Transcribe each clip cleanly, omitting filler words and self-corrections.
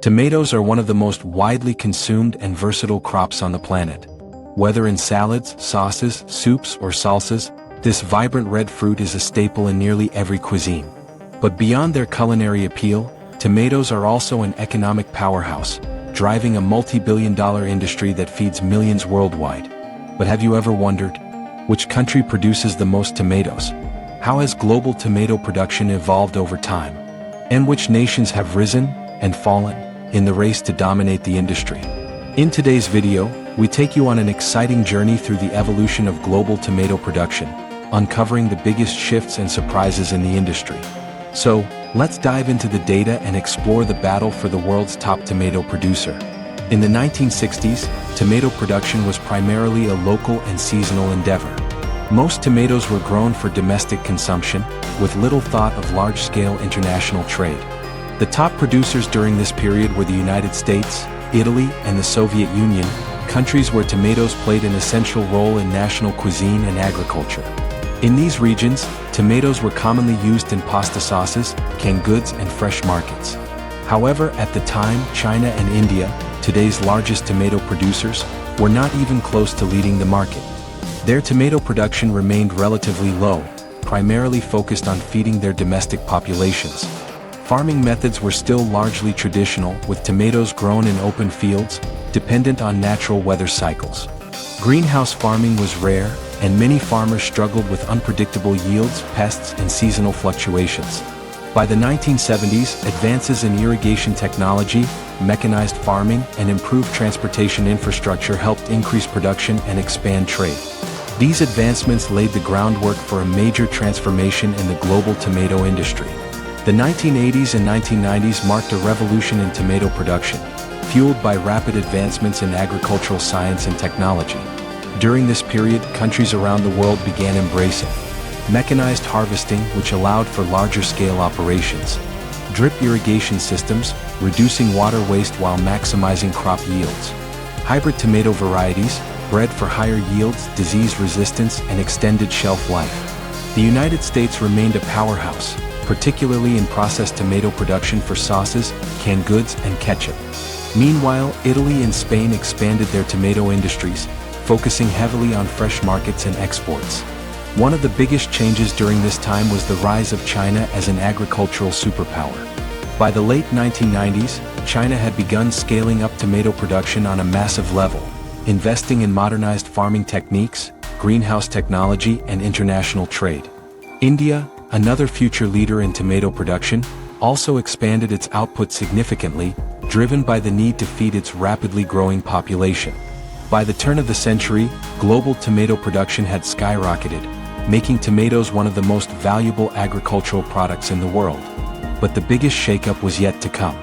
Tomatoes are one of the most widely consumed and versatile crops on the planet. Whether in salads, sauces, soups, or salsas, this vibrant red fruit is a staple in nearly every cuisine. But beyond their culinary appeal, tomatoes are also an economic powerhouse, driving a multi-billion-dollar industry that feeds millions worldwide. But have you ever wondered, which country produces the most tomatoes? How has global tomato production evolved over time? And which nations have risen and fallen in the race to dominate the industry? In today's video, we take you on an exciting journey through the evolution of global tomato production, uncovering the biggest shifts and surprises in the industry. So, let's dive into the data and explore the battle for the world's top tomato producer. In the 1960s, tomato production was primarily a local and seasonal endeavor. Most tomatoes were grown for domestic consumption, with little thought of large-scale international trade. The top producers during this period were the United States, Italy, and the Soviet Union, countries where tomatoes played an essential role in national cuisine and agriculture. In these regions, tomatoes were commonly used in pasta sauces, canned goods, and fresh markets. However, at the time, China and India, today's largest tomato producers, were not even close to leading the market. Their tomato production remained relatively low, primarily focused on feeding their domestic populations. Farming methods were still largely traditional, with tomatoes grown in open fields, dependent on natural weather cycles. Greenhouse farming was rare, and many farmers struggled with unpredictable yields, pests, and seasonal fluctuations. By the 1970s, advances in irrigation technology, mechanized farming, and improved transportation infrastructure helped increase production and expand trade. These advancements laid the groundwork for a major transformation in the global tomato industry. The 1980s and 1990s marked a revolution in tomato production, fueled by rapid advancements in agricultural science and technology. During this period, countries around the world began embracing mechanized harvesting, which allowed for larger-scale operations, drip irrigation systems, reducing water waste while maximizing crop yields, hybrid tomato varieties, bred for higher yields, disease resistance, and extended shelf life. The United States remained a powerhouse, particularly in processed tomato production for sauces, canned goods, and ketchup. Meanwhile, Italy and Spain expanded their tomato industries, focusing heavily on fresh markets and exports. One of the biggest changes during this time was the rise of China as an agricultural superpower. By the late 1990s, China had begun scaling up tomato production on a massive level, investing in modernized farming techniques, greenhouse technology, and international trade. India, another future leader in tomato production, also expanded its output significantly, driven by the need to feed its rapidly growing population. By the turn of the century, global tomato production had skyrocketed, making tomatoes one of the most valuable agricultural products in the world. But the biggest shakeup was yet to come.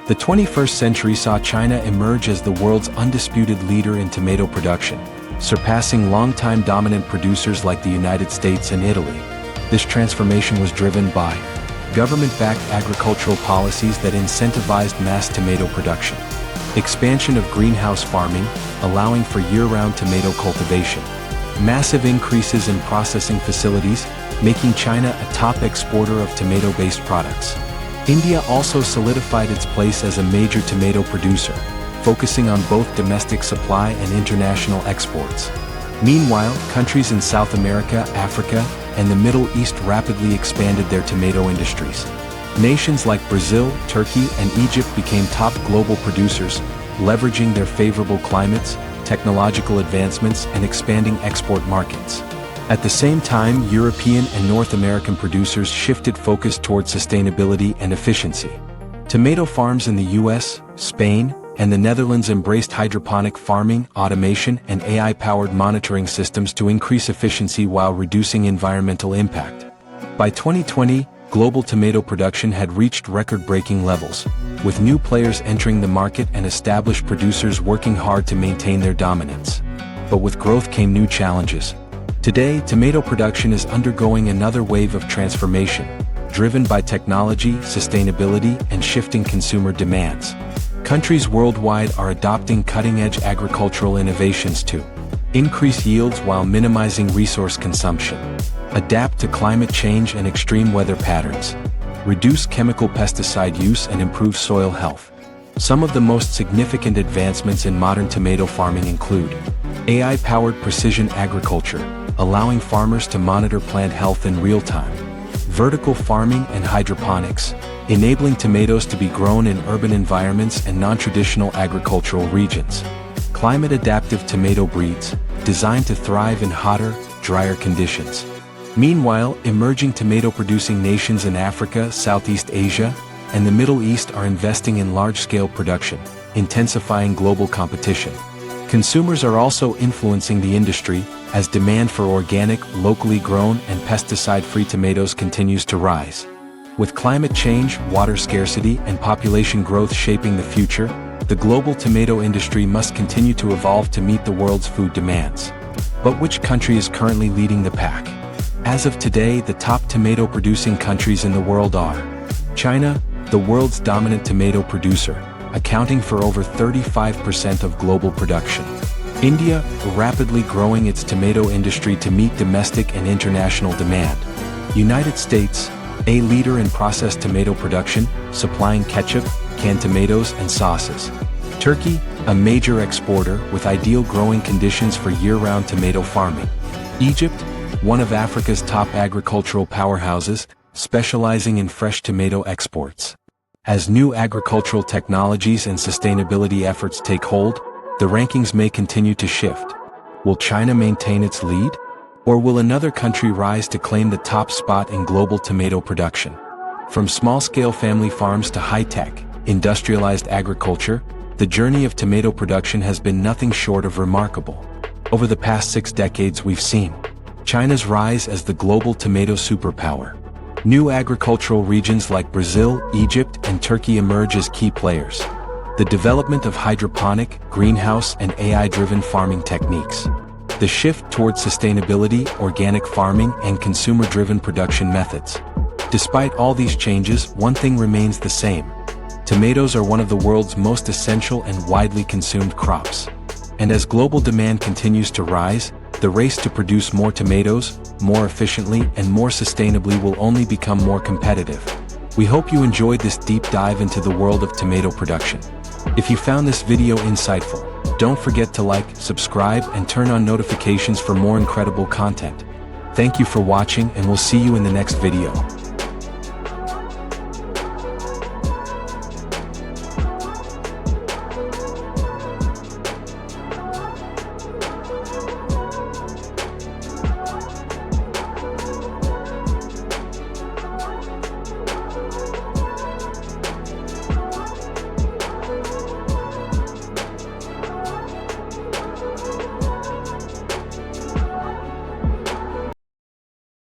The 21st century saw China emerge as the world's undisputed leader in tomato production, surpassing longtime dominant producers like the United States and Italy. This transformation was driven by government-backed agricultural policies that incentivized mass tomato production, expansion of greenhouse farming, allowing for year-round tomato cultivation, massive increases in processing facilities, making China a top exporter of tomato-based products. India also solidified its place as a major tomato producer, focusing on both domestic supply and international exports. Meanwhile, countries in South America, Africa, and the Middle East rapidly expanded their tomato industries. Nations like Brazil, Turkey, and Egypt became top global producers, leveraging their favorable climates, technological advancements, and expanding export markets. At the same time, European and North American producers shifted focus toward sustainability and efficiency. Tomato farms in the US, Spain, and the Netherlands embraced hydroponic farming, automation, and AI-powered monitoring systems to increase efficiency while reducing environmental impact. By 2020, global tomato production had reached record-breaking levels, with new players entering the market and established producers working hard to maintain their dominance. But with growth came new challenges. Today, tomato production is undergoing another wave of transformation, driven by technology, sustainability, and shifting consumer demands. Countries worldwide are adopting cutting-edge agricultural innovations to increase yields while minimizing resource consumption, adapt to climate change and extreme weather patterns, reduce chemical pesticide use and improve soil health. Some of the most significant advancements in modern tomato farming include AI-powered precision agriculture, allowing farmers to monitor plant health in real time, vertical farming and hydroponics, enabling tomatoes to be grown in urban environments and non-traditional agricultural regions, climate-adaptive tomato breeds, designed to thrive in hotter, drier conditions. Meanwhile, emerging tomato-producing nations in Africa, Southeast Asia, and the Middle East are investing in large-scale production, intensifying global competition. Consumers are also influencing the industry, as demand for organic, locally grown, and pesticide-free tomatoes continues to rise. With climate change, water scarcity, and population growth shaping the future, the global tomato industry must continue to evolve to meet the world's food demands. But which country is currently leading the pack? As of today, the top tomato-producing countries in the world are China, the world's dominant tomato producer, accounting for over 35% of global production. India, rapidly growing its tomato industry to meet domestic and international demand. United States, a leader in processed tomato production, supplying ketchup, canned tomatoes, and sauces. Turkey, a major exporter with ideal growing conditions for year-round tomato farming. Egypt, one of Africa's top agricultural powerhouses, specializing in fresh tomato exports. As new agricultural technologies and sustainability efforts take hold, the rankings may continue to shift. Will China maintain its lead? Or will another country rise to claim the top spot in global tomato production? From small-scale family farms to high-tech, industrialized agriculture, the journey of tomato production has been nothing short of remarkable. Over the past 6 decades, we've seen China's rise as the global tomato superpower. New agricultural regions like Brazil, Egypt, and Turkey emerge as key players. The development of hydroponic, greenhouse, and AI-driven farming techniques. The shift towards sustainability, organic farming, and consumer-driven production methods. Despite all these changes, one thing remains the same. Tomatoes are one of the world's most essential and widely consumed crops. And as global demand continues to rise, the race to produce more tomatoes, more efficiently and more sustainably will only become more competitive. We hope you enjoyed this deep dive into the world of tomato production. If you found this video insightful, don't forget to like, subscribe, and turn on notifications for more incredible content. Thank you for watching, and we'll see you in the next video.